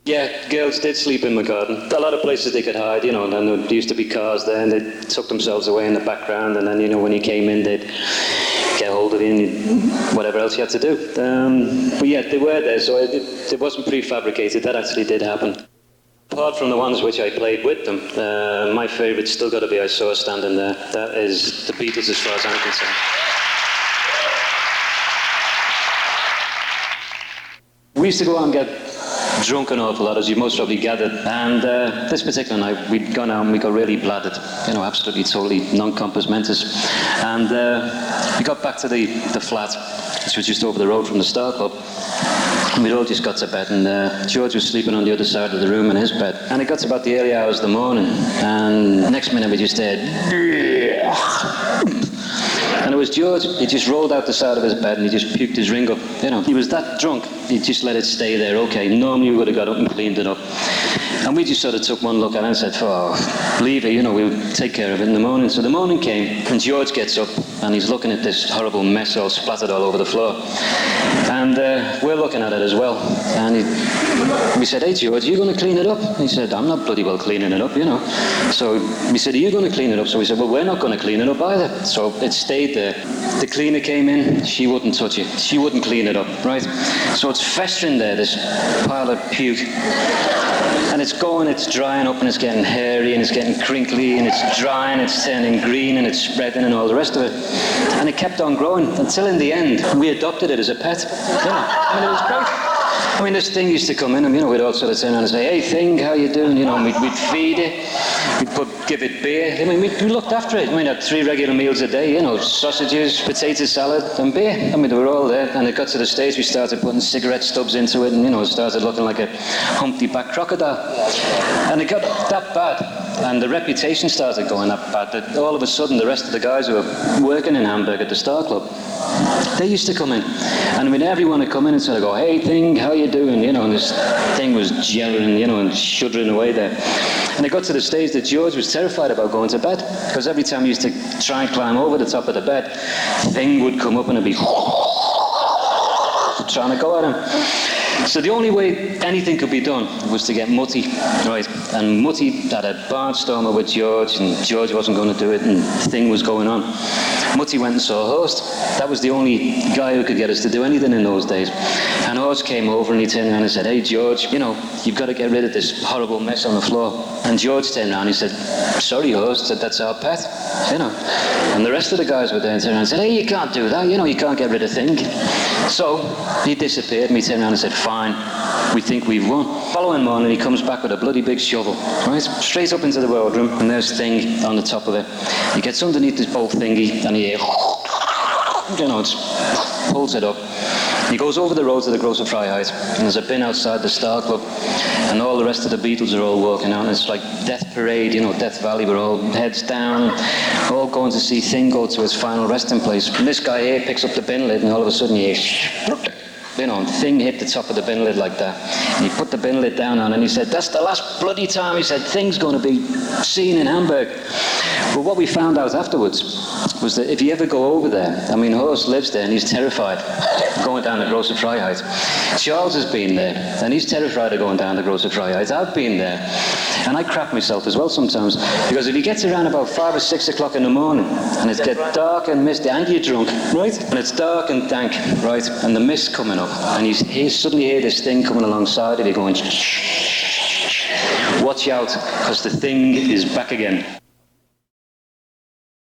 Yeah, girls did sleep in my garden. A lot of places they could hide, you know, and then there used to be cars there, and they tuck themselves away in the background, and then, you know, when you came in, they'd get hold of you and whatever else you had to do. But yeah, they were there, so it wasn't prefabricated. That actually did happen. Apart from the ones which I played with them, my favourite's still got to be I Saw Her Standing There. That is the Beatles as far as I'm concerned. We used to go out and get drunk an awful lot, as you most probably gathered, and this particular night we'd gone out and we got really bladdered, you know, absolutely totally non-compos mentis, and we got back to the flat, which was just over the road from the Star Club, and we'd all just got to bed, and George was sleeping on the other side of the room in his bed, and it got to about the early hours of the morning, and next minute we just heard and it was George. He just rolled out the side of his bed and he just puked his ring up, you know. He was that drunk, he just let it stay there, okay. Normally we would have got up and cleaned it up. And we just sort of took one look at it and said, oh, leave it, you know, we'll take care of it in the morning. So the morning came and George gets up and he's looking at this horrible mess all splattered all over the floor. And we're looking at it as well. And we said, hey George, are you going to clean it up? And he said, I'm not bloody well cleaning it up, you know. So we said, are you going to clean it up? So we said, well, we're not going to clean it up either. So it stayed there. The cleaner came in, she wouldn't touch it. She wouldn't clean it up, right? So it's festering there, this pile of puke. And it's going, it's drying up and it's getting hairy and it's getting crinkly and it's drying, it's turning green and it's spreading and all the rest of it. And it kept on growing until in the end we adopted it as a pet. Yeah. I mean, it was great. I mean, this thing used to come in and, you know, we'd all sort of turn around and say, hey, thing, how you doing? You know, and we'd feed it, give it beer. I mean, we looked after it. I mean, had 3 regular meals a day, you know, sausages, potato salad and beer. I mean, they were all there. And it got to the stage we started putting cigarette stubs into it and, you know, it started looking like a humpty-backed crocodile. And it got that bad. And the reputation started going that bad that all of a sudden the rest of the guys who were working in Hamburg at the Star Club, they used to come in. And I mean, everyone would come in and sort of go, hey, thing, how you doing? You know, and this thing was gelling, you know, and shuddering away there. And it got to the stage that George was terrified about going to bed, because every time he used to try and climb over the top of the bed, thing would come up and it'd be trying to go at him. So the only way anything could be done was to get Mutty, right? And Mutty had a barnstormer with George, and George wasn't going to do it, and the thing was going on. Mutty went and saw Horst. That was the only guy who could get us to do anything in those days. And Horst came over and he turned around and said, hey, George, you know, you've got to get rid of this horrible mess on the floor. And George turned around and he said, sorry, Horst, that's our pet, you know. And the rest of the guys were there and turned around and said, hey, you can't do that, you know, you can't get rid of thing. So he disappeared and he turned around and said, fine, we think we've won. Following morning, he comes back with a bloody big shovel, right? Straight up into the wardroom, and there's Thing on the top of it. He gets underneath this bolt thingy, and he, you know, pulls it up. He goes over the road to the Grocer Freiheit, and there's a bin outside the Star Club, and all the rest of the Beatles are all walking out, and it's like Death Parade, you know, Death Valley, we're all heads down, all going to see Thing go to his final resting place. And this guy here picks up the bin lid, and all of a sudden you know, Thing hit the top of the bin lid like that. And he put the bin lid down on and he said, that's the last bloody time, he said, Thing's going to be seen in Hamburg. But what we found out afterwards was that if you ever go over there, I mean, Horst lives there and he's terrified going down the Grocer Freiheit. Charles has been there and he's terrified of going down the Grocer Freiheit. I've been there and I crap myself as well sometimes, because if he gets around about 5 or 6 o'clock in the morning and it's get dark and misty and you're drunk, right? And it's dark and dank, right? And the mist coming up and he suddenly hear this thing coming alongside of you going, watch out, because the thing is back again.